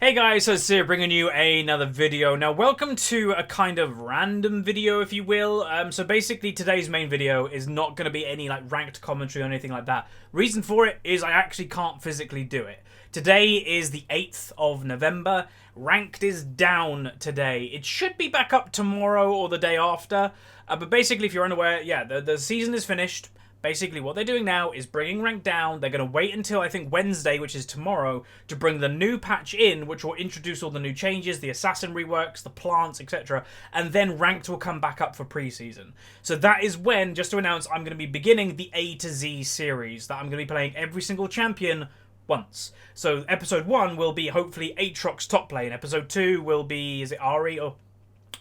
Hey guys, so it's here bringing you another video. Now, welcome to a kind of random video, if you will. So basically, today's main video is not going to be any like ranked commentary or anything like that. Reason for it is I actually can't physically do it. Today is the 8th of November. Ranked is down today. It should be back up tomorrow or the day after. But basically, if you're unaware, yeah, the season is finished. Basically, what they're doing now is bringing rank down. They're going to wait until, I think, Wednesday, which is tomorrow, to bring the new patch in, which will introduce all the new changes, the assassin reworks, the plants, etc. And then ranked will come back up for preseason. So that is when, just to announce, I'm going to be beginning the A to Z series, that I'm going to be playing every single champion once. So episode 1 will be, hopefully, Aatrox's top lane. Episode 2 will be, is it Ari or...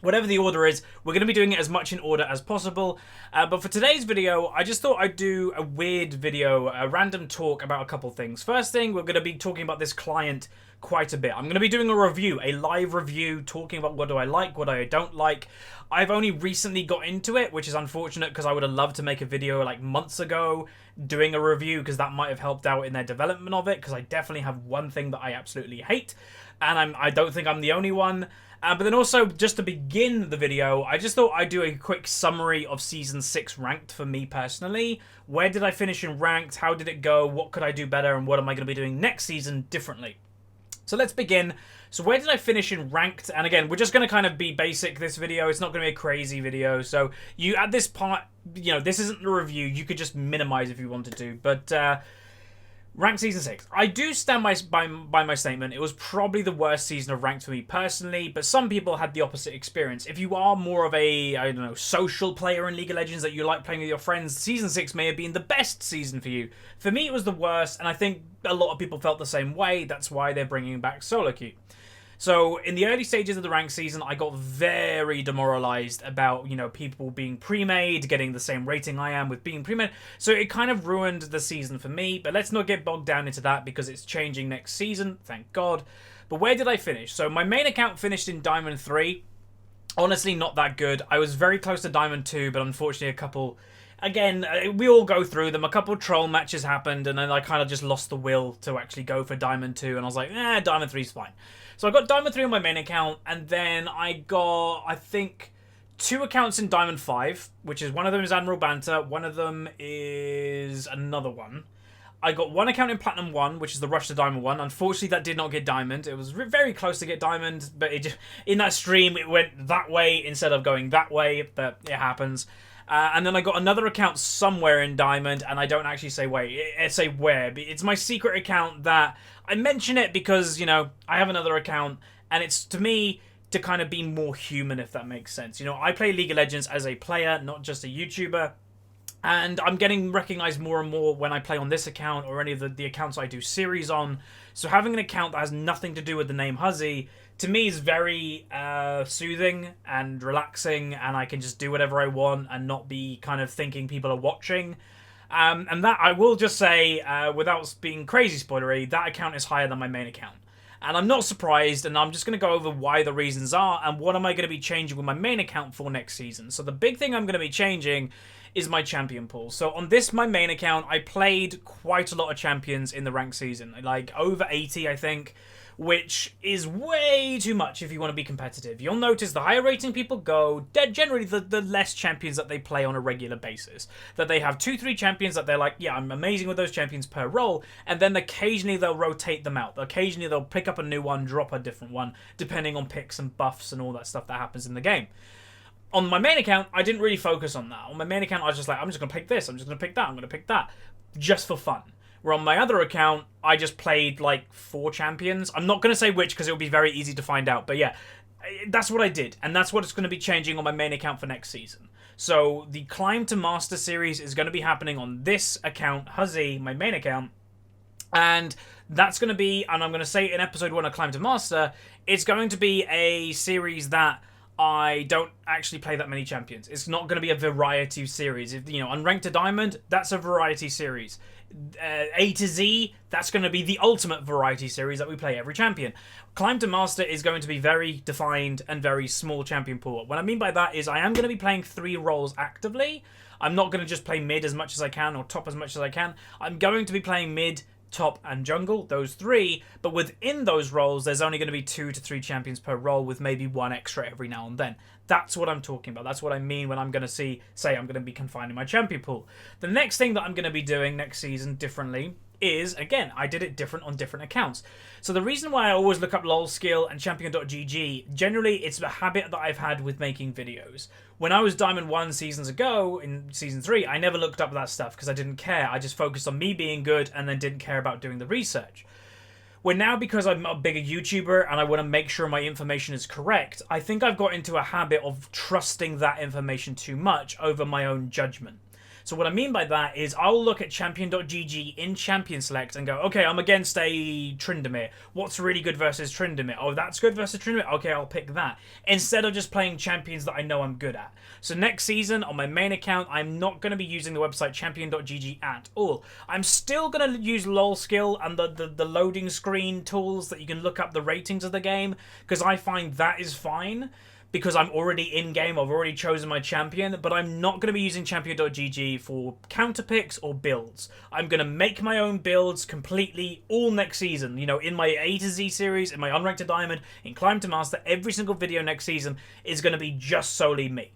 whatever the order is, we're going to be doing it as much in order as possible. But for today's video, I just thought I'd do a weird video, a random talk about a couple things. First thing, we're going to be talking about this client quite a bit. I'm going to be doing a review, a live review, talking about what do I like, what I don't like. I've only recently got into it, which is unfortunate because I would have loved to make a video like months ago doing a review, because that might have helped out in their development of it, because I definitely have one thing that I absolutely hate, and I don't think I'm the only one. But then also, just to begin the video, I just thought I'd do a quick summary of Season 6 Ranked for me personally. Where did I finish in Ranked? How did it go? What could I do better? And what am I going to be doing next season differently? So let's begin. So where did I finish in Ranked? And again, we're just going to kind of be basic this video. It's not going to be a crazy video. So you, at this part, you know, this isn't the review. You could just minimize if you wanted to. But... Ranked Season 6. I do stand by my statement. It was probably the worst season of Ranked for me personally, but some people had the opposite experience. If you are more of a, I don't know, social player in League of Legends that you like playing with your friends, Season 6 may have been the best season for you. For me, it was the worst, and I think a lot of people felt the same way. That's why they're bringing back solo queue. So, in the early stages of the ranked season, I got very demoralized about, you know, people being pre-made, getting the same rating I am with being pre-made. So, it kind of ruined the season for me. But let's not get bogged down into that because it's changing next season, thank God. But where did I finish? So, my main account finished in Diamond 3. Honestly, not that good. I was very close to Diamond 2, but unfortunately a couple... Again, we all go through them. A couple troll matches happened, and then I kind of just lost the will to actually go for Diamond 2, and I was like, Diamond 3's fine. So I got Diamond 3 on my main account, and then I got, I think, 2 accounts in Diamond 5, which is, one of them is Admiral Banter, one of them is another one. I got 1 account in Platinum 1, which is the Rush to Diamond 1. Unfortunately, that did not get Diamond. It was very close to get Diamond, but it just, in that stream, it went that way instead of going that way, but it happens. And then I got another account somewhere in Diamond, and I don't actually say where. It's my secret account that I mention it because, you know, I have another account, and it's, to me, to kind of be more human, if that makes sense. You know, I play League of Legends as a player, not just a YouTuber, and I'm getting recognized more and more when I play on this account or any of the accounts I do series on. So having an account that has nothing to do with the name Huzzy, to me, is very soothing and relaxing, and I can just do whatever I want and not be kind of thinking people are watching. And that, I will just say, without being crazy spoilery, that account is higher than my main account. And I'm not surprised, and I'm just going to go over why the reasons are, and what am I going to be changing with my main account for next season. So the big thing I'm going to be changing is my champion pool. So on this, my main account, I played quite a lot of champions in the ranked season. Like, over 80, I think, which is way too much if you want to be competitive. You'll notice the higher rating people go, generally the less champions that they play on a regular basis. That they have 2-3 champions that they're like, yeah, I'm amazing with those champions per role, and then occasionally they'll rotate them out. Occasionally they'll pick up a new one, drop a different one, depending on picks and buffs and all that stuff that happens in the game. On my main account, I didn't really focus on that. On my main account, I was just like, I'm just going to pick this, I'm just going to pick that, I'm going to pick that, just for fun. Where on my other account, I just played like 4 champions. I'm not going to say which because it will be very easy to find out. But yeah, that's what I did. And that's what it's going to be changing on my main account for next season. So the Climb to Master series is going to be happening on this account, Huzzy, my main account. And that's going to be, and I'm going to say in episode 1 of Climb to Master, it's going to be a series that I don't actually play that many champions. It's not going to be a variety series. If, you know, Unranked to Diamond, that's a variety series. A to Z, that's going to be the ultimate variety series that we play every champion. Climb to Master is going to be very defined and very small champion pool. What I mean by that is I am going to be playing 3 roles actively. I'm not going to just play mid as much as I can or top as much as I can. I'm going to be playing mid top, and jungle, those three. But within those roles, there's only going to be 2 to 3 champions per role, with maybe one extra every now and then. That's what I'm talking about. That's what I mean when I'm going to say I'm going to be confining my champion pool. The next thing that I'm going to be doing next season differently is, again, I did it different on different accounts. So the reason why I always look up lolskill and champion.gg, generally it's a habit that I've had with making videos. When I was Diamond 1 seasons ago, in Season 3, I never looked up that stuff because I didn't care. I just focused on me being good and then didn't care about doing the research. Well, now, because I'm a bigger YouTuber and I want to make sure my information is correct, I think I've got into a habit of trusting that information too much over my own judgment. So what I mean by that is I'll look at champion.gg in Champion Select and go, okay, I'm against a Tryndamere. What's really good versus Tryndamere? Oh, that's good versus Tryndamere? Okay, I'll pick that. Instead of just playing champions that I know I'm good at. So next season, on my main account, I'm not going to be using the website champion.gg at all. I'm still going to use lolskill and the loading screen tools that you can look up the ratings of the game, because I find that is fine. Because I'm already in-game, I've already chosen my champion, but I'm not going to be using champion.gg for counter picks or builds. I'm going to make my own builds completely all next season. You know, in my A to Z series, in my Unranked to Diamond, in Climb to Master, every single video next season is going to be just solely me.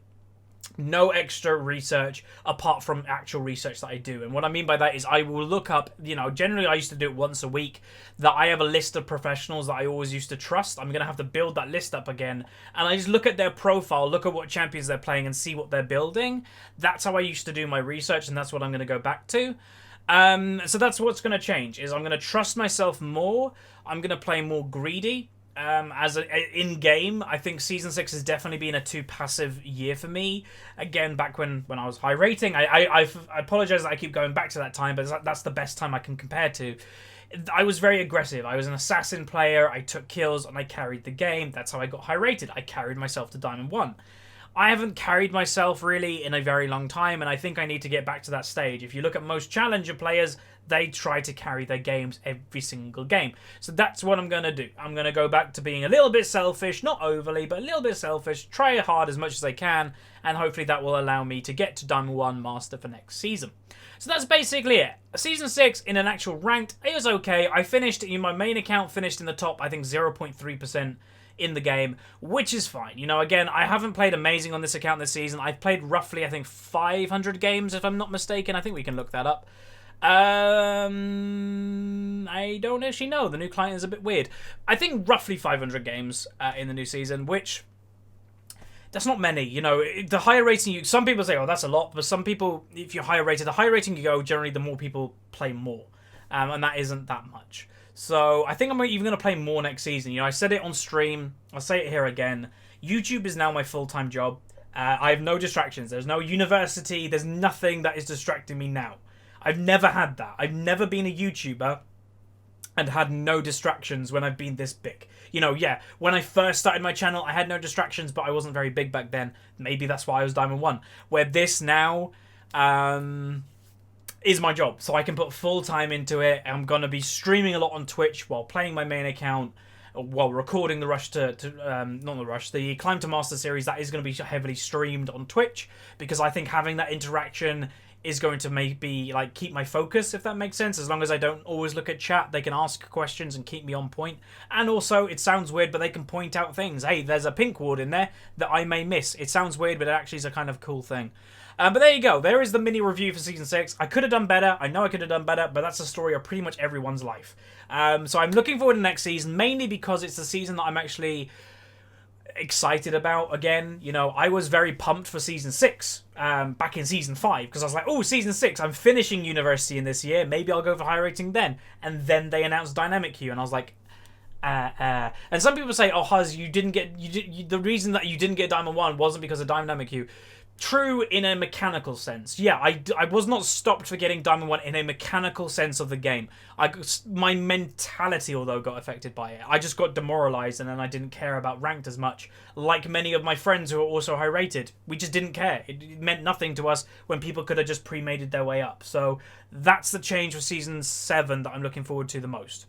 No extra research apart from actual research that I do. And what I mean by that is I will look up, you know, generally I used to do it once a week, that I have a list of professionals that I always used to trust. I'm going to have to build that list up again. And I just look at their profile, look at what champions they're playing and see what they're building. That's how I used to do my research, and that's what I'm going to go back to. So that's what's going to change, is I'm going to trust myself more. I'm going to play more greedy. In-game, I think Season 6 has definitely been a too passive year for me. Again, back when I was high rating, I apologize that I keep going back to that time, but that's the best time I can compare to. I was very aggressive. I was an assassin player, I took kills, and I carried the game. That's how I got high rated. I carried myself to Diamond 1. I haven't carried myself really in a very long time, and I think I need to get back to that stage. If you look at most Challenger players, they try to carry their games every single game. So that's what I'm going to do. I'm going to go back to being a little bit selfish, not overly, but a little bit selfish, try hard as much as I can, and hopefully that will allow me to get to Diamond 1 Master for next season. So that's basically it. Season 6 in an actual ranked, it was okay. I finished, in my main account, finished in the top, I think 0.3% in the game, which is fine. You know, again, I haven't played amazing on this account this season. I've played roughly, I think, 500 games, if I'm not mistaken. I think we can look that up. I don't actually know. The new client is a bit weird. I think roughly 500 games in the new season, which that's not many. You know, the higher rating you, some people say, oh, that's a lot, but some people, if you're higher rated, the higher rating you go, generally the more people play more, and that isn't that much. So I think I'm even going to play more next season. You know, I said it on stream. I'll say it here again. YouTube is now my full-time job. I have no distractions. There's no university. There's nothing that is distracting me now. I've never had that. I've never been a YouTuber and had no distractions when I've been this big. You know, yeah, when I first started my channel, I had no distractions, but I wasn't very big back then. Maybe that's why I was Diamond 1. Where this now is my job. So I can put full time into it. I'm going to be streaming a lot on Twitch while playing my main account, while recording the the Climb to Master series. That is going to be heavily streamed on Twitch, because I think having that interaction is going to maybe like keep my focus, if that makes sense. As long as I don't always look at chat, they can ask questions and keep me on point. And also, it sounds weird, but they can point out things. Hey, there's a pink ward in there that I may miss. It sounds weird, but it actually is a kind of cool thing. But there you go. There is the mini review for Season 6. I could have done better. I know I could have done better, but that's the story of pretty much everyone's life. So I'm looking forward to next season, mainly because it's the season that I'm actually excited about again. You know, I was very pumped for Season 6 back in Season 5, because I was like, oh, Season 6, I'm finishing university in this year. Maybe I'll go for high rating then. And then they announced Dynamic Queue, and I was like, and some people say, oh, Huz, the reason that you didn't get Diamond 1 wasn't because of Dynamic Queue. True in a mechanical sense. Yeah, I was not stopped for getting Diamond 1 in a mechanical sense of the game. My mentality, although, got affected by it. I just got demoralized, and then I didn't care about ranked as much. Like many of my friends who are also high rated. We just didn't care. It meant nothing to us when people could have just pre-mated their way up. So that's the change for Season 7 that I'm looking forward to the most.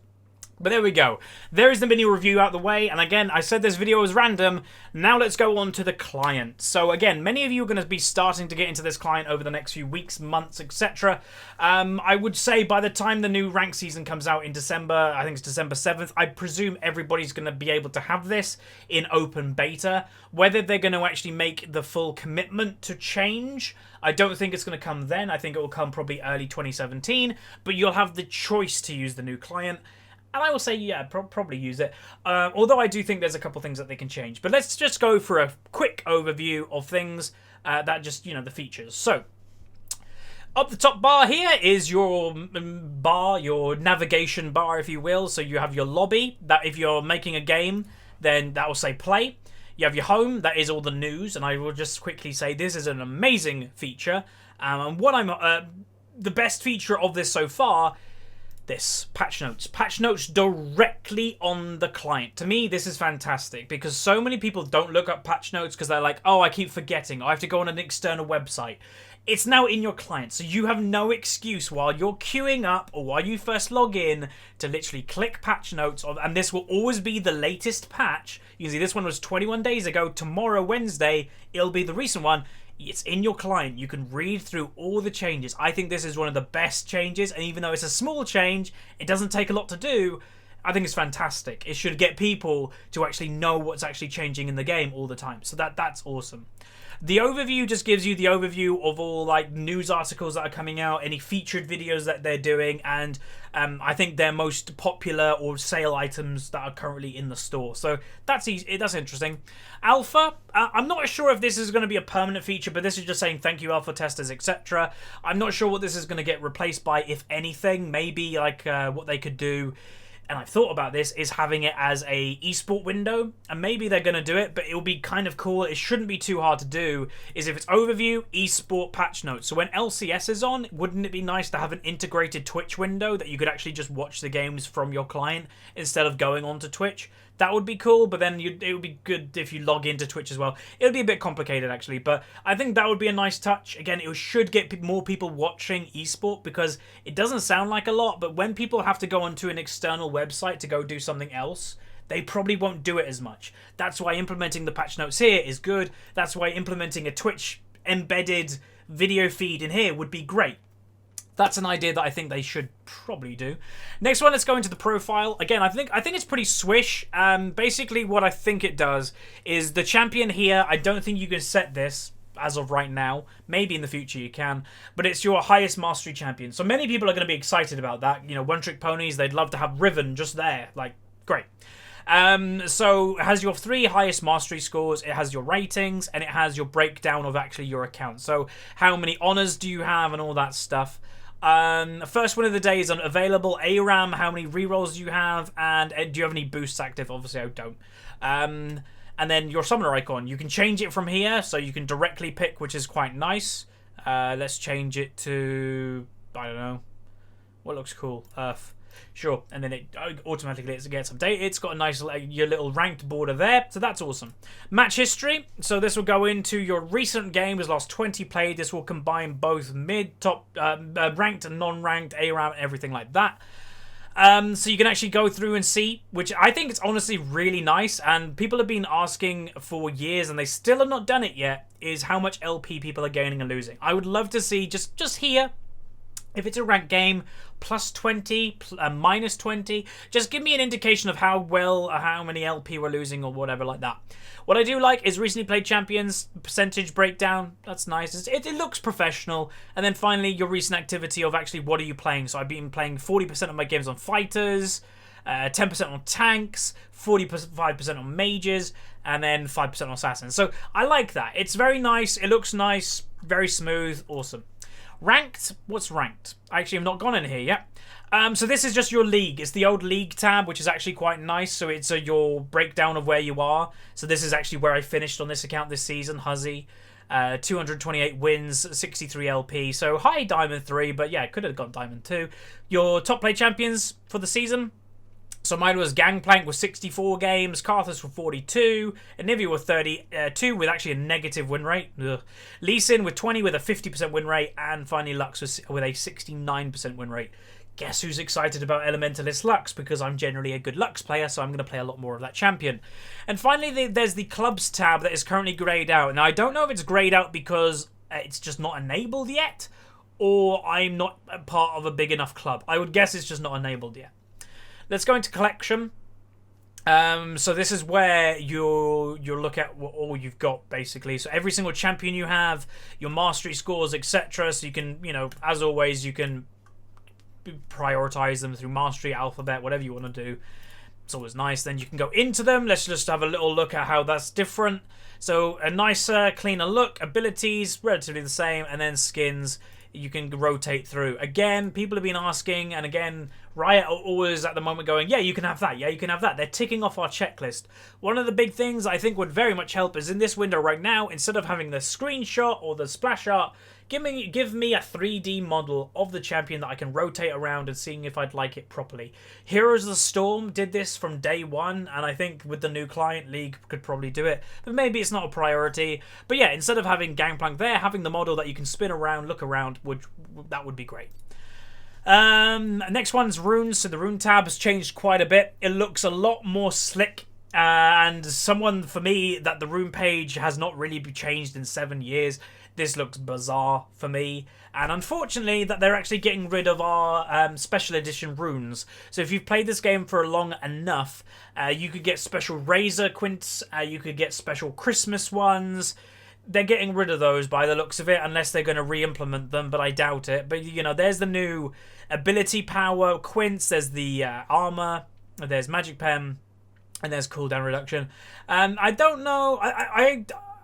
But there we go. There is the mini review out the way. And again, I said this video was random. Now let's go on to the client. So again, many of you are going to be starting to get into this client over the next few weeks, months, etc. I would say by the time the new rank season comes out in December, I think it's December 7th, I presume everybody's going to be able to have this in open beta. Whether they're going to actually make the full commitment to change, I don't think it's going to come then. I think it will come probably early 2017. But you'll have the choice to use the new client. And I will say, yeah, probably use it. Although I do think there's a couple things that they can change. But let's just go for a quick overview of things that just, the features. So, up the top bar here is your bar, your navigation bar, if you will. So you have your lobby, that if you're making a game, then that will say play. You have your home, that is all the news. And I will just quickly say this is an amazing feature. And what the best feature of this so far, this patch notes directly on the client. To me, this is fantastic because so many people don't look up patch notes because they're like, oh, I keep forgetting, I have to go on an external website. It's now in your client, so you have no excuse while you're queuing up or while you first log in to literally click patch notes and this will always be the latest patch. You can see this one was 21 days ago. Tomorrow, Wednesday, it'll be the recent one. It's in your client. You can read through all the changes. I think this is one of the best changes, and even though it's a small change, it doesn't take a lot to do. I think it's fantastic. It should get people to actually know what's actually changing in the game all the time. So that's awesome. The overview just gives you the overview of all like news articles that are coming out, any featured videos that they're doing, and I think their most popular or sale items that are currently in the store. So that's easy. That's interesting. Alpha, I'm not sure if this is going to be a permanent feature, but this is just saying thank you alpha testers, etc. I'm not sure what this is going to get replaced by, if anything. Maybe like what they could do, and I've thought about this, is having it as a esport window, and maybe they're going to do it, but it'll be kind of cool. It shouldn't be too hard to do, is if it's overview, esport, patch notes. So when LCS is on, wouldn't it be nice to have an integrated Twitch window that you could actually just watch the games from your client instead of going onto Twitch? That would be cool, but then it would be good if you log into Twitch as well. It would be a bit complicated, actually, but I think that would be a nice touch. Again, it should get more people watching esport because it doesn't sound like a lot, but when people have to go onto an external website to go do something else, they probably won't do it as much. That's why implementing the patch notes here is good. That's why implementing a Twitch embedded video feed in here would be great. That's an idea that I think they should probably do. Next one, let's go into the profile. Again, I think it's pretty swish. Basically, what I think it does is the champion here. I don't think you can set this as of right now. Maybe in the future you can, but it's your highest mastery champion. So many people are going to be excited about that. One-trick ponies, they'd love to have Riven just there. Like, great. So it has your 3 highest mastery scores, it has your ratings, and it has your breakdown of actually your account. So how many honors do you have and all that stuff. First win of the day is unavailable. ARAM, how many rerolls do you have, and do you have any boosts active? Obviously I don't. And then your summoner icon, you can change it from here, so you can directly pick, which is quite nice. Let's change it to, I don't know, what looks cool? Earth. Sure, and then it automatically gets updated. It's got a nice your little ranked border there, so that's awesome. Match history, so this will go into your recent games, last 20 played. This will combine both mid, top, ranked and non-ranked, ARAM, everything like that. So you can actually go through and see, which I think is honestly really nice, and people have been asking for years and they still have not done it yet, is how much LP people are gaining and losing. I would love to see just here, if it's a ranked game, plus 20, minus 20. Just give me an indication of how many LP we're losing or whatever like that. What I do like is recently played champions, percentage breakdown. That's nice. It looks professional. And then finally, your recent activity of actually what are you playing. So I've been playing 40% of my games on fighters, 10% on tanks, 45% on mages, and then 5% on assassins. So I like that. It's very nice. It looks nice. Very smooth. Awesome. Ranked? What's ranked? I actually have not gone in here yet. So this is just your league. It's the old league tab, which is actually quite nice. So it's your breakdown of where you are. So this is actually where I finished on this account this season, Huzzy. 228 wins, 63 LP. So high Diamond 3, but yeah, could have got Diamond 2. Your top play champions for the season. So mine was Gangplank with 64 games, Karthus with 42, Anivia with 32 with actually a negative win rate, Lee Sin with 20 with a 50% win rate, and finally Lux with a 69% win rate. guess who's excited about Elementalist Lux? Because I'm generally a good Lux player, so I'm going to play a lot more of that champion. And finally, there's the Clubs tab that is currently greyed out. Now, I don't know if it's greyed out because it's just not enabled yet, or I'm not a part of a big enough club. I would guess it's just not enabled yet. Let's go into Collection. So this is where you'll look at what all you've got, basically. So every single champion you have, your mastery scores, etc. So you can, as always, you can prioritize them through mastery, alphabet, whatever you want to do. It's always nice. Then you can go into them. Let's just have a little look at how that's different. So a nicer, cleaner look. Abilities, relatively the same. And then skins, you can rotate through. Again, people have been asking, and again, Riot are always at the moment going, yeah, you can have that, yeah, you can have that. They're ticking off our checklist. One of the big things I think would very much help is in this window right now, instead of having the screenshot or the splash art, give me a 3D model of the champion that I can rotate around and seeing if I'd like it properly. Heroes of the Storm did this from day one, and I think with the new client, League could probably do it, but maybe it's not a priority. But yeah, instead of having Gangplank there, having the model that you can spin around, look around, that would be great. Next one's runes. So the rune tab has changed quite a bit. It looks a lot more slick. And someone, for me, that the rune page has not really been changed in 7 years. This looks bizarre for me. And unfortunately, that they're actually getting rid of our special edition runes. So if you've played this game for long enough, you could get special Razor Quints. You could get special Christmas ones. They're getting rid of those by the looks of it, unless they're going to re-implement them, but I doubt it. But, there's the new ability power quints, there's the armor, there's magic pen, and there's cooldown reduction. I don't know, I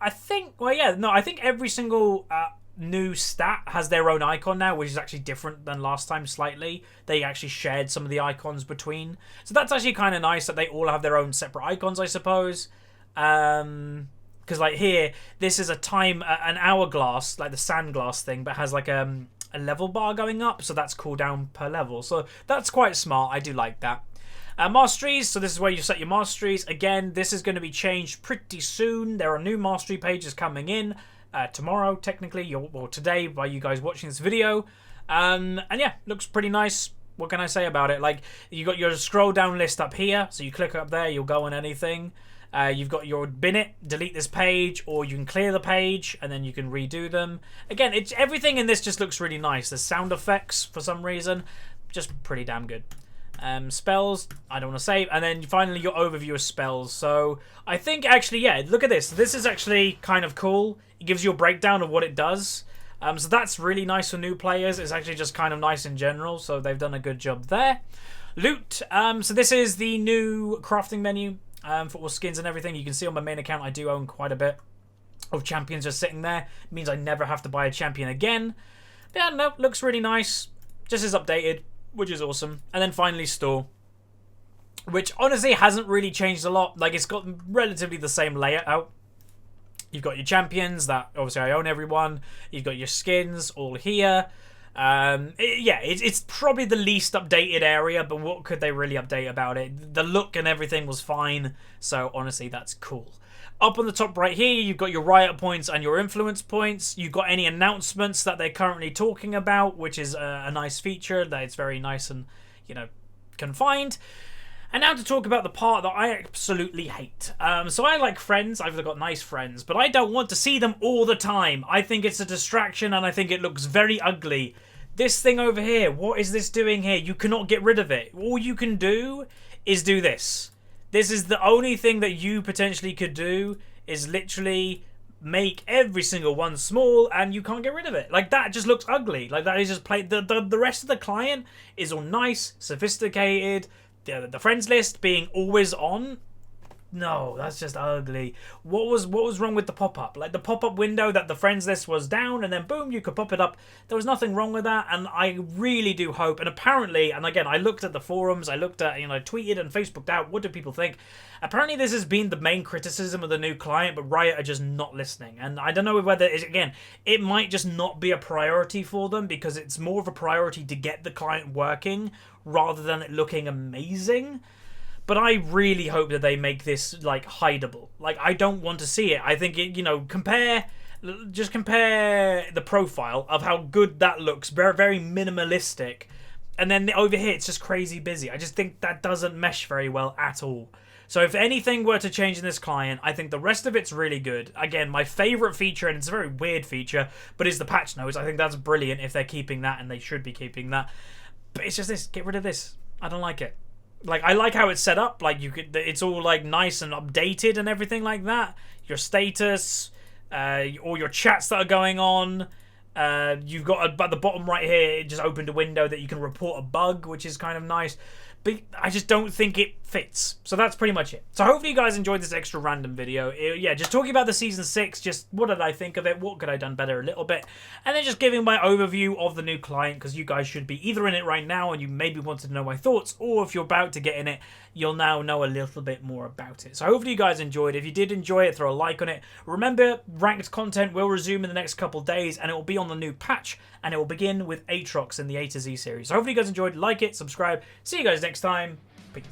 think, I think every single new stat has their own icon now, which is actually different than last time slightly. They actually shared some of the icons between. So that's actually kind of nice that they all have their own separate icons, I suppose. Because like here, this is an hourglass, like the sand glass thing, but has like a level bar going up, so that's cooldown per level. So that's quite smart. I do like that. Masteries, so this is where you set your masteries. Again, this is going to be changed pretty soon. There are new mastery pages coming in tomorrow, technically, or today by you guys watching this video. And yeah, looks pretty nice. What can I say about it? Like, you got your scroll down list up here, so you click up there, you'll go on anything. You've got your bin it, delete this page, or you can clear the page and then you can redo them. Again, everything in this just looks really nice. The sound effects, for some reason, just pretty damn good. Spells, I don't want to save. And then finally your overview of spells. So I think actually, yeah, look at this. This is actually kind of cool. It gives you a breakdown of what it does. So that's really nice for new players. It's actually just kind of nice in general. So they've done a good job there. Loot. So this is the new crafting menu. For all skins and everything. You can see on my main account I do own quite a bit of champions just sitting there. It means I never have to buy a champion again. But yeah, no, looks really nice. Just as updated, which is awesome. And then finally store, which honestly hasn't really changed a lot. Like, it's got relatively the same layout. You've got your champions that obviously I own everyone. You've got your skins all here. It's probably the least updated area, but what could they really update about it? The look and everything was fine, so honestly that's cool. Up on the top right here, you've got your Riot points and your influence points. You've got any announcements that they're currently talking about, which is a nice feature that it's very nice and confined. And now to talk about the part that I absolutely hate. So I like friends. I've got nice friends, but I don't want to see them all the time. I think it's a distraction and I think it looks very ugly. This thing over here, what is this doing here? You cannot get rid of it. All you can do is do this. This is the only thing that you potentially could do, is literally make every single one small and you can't get rid of it. Like, that just looks ugly. Like, that is just plain. The rest of the client is all nice, sophisticated. The friends list being always on. No, that's just ugly. What was wrong with the pop-up? Like, the pop-up window that the friends list was down and then boom, you could pop it up. There was nothing wrong with that, and I really do hope, and apparently, and again, I looked at the forums, I looked at, tweeted and Facebooked out, what do people think? Apparently this has been the main criticism of the new client, but Riot are just not listening. And I don't know whether, again, it might just not be a priority for them, because it's more of a priority to get the client working rather than it looking amazing. But I really hope that they make this, like, hideable. Like, I don't want to see it. I think, compare the profile of how good that looks. Very, very minimalistic. And then over here, it's just crazy busy. I just think that doesn't mesh very well at all. So if anything were to change in this client, I think the rest of it's really good. Again, my favorite feature, and it's a very weird feature, but is the patch notes. I think that's brilliant if they're keeping that, and they should be keeping that. But it's just this. Get rid of this. I don't like it. Like, I like how it's set up. Like, it's all like nice and updated and everything like that. Your status, all your chats that are going on. You've got at the bottom right here, it just opened a window that you can report a bug, which is kind of nice. But I just don't think it fits. So that's pretty much it. So hopefully you guys enjoyed this extra random video. Yeah, just talking about the Season 6, just what did I think of it? What could I have done better a little bit? And then just giving my overview of the new client, because you guys should be either in it right now and you maybe wanted to know my thoughts, or if you're about to get in it, you'll now know a little bit more about it. So hopefully you guys enjoyed. If you did enjoy it, throw a like on it. Remember, ranked content will resume in the next couple days, and it will be on the new patch, and it will begin with Aatrox in the A to Z series. So hopefully you guys enjoyed. Like it, subscribe. See you guys next time. Peace.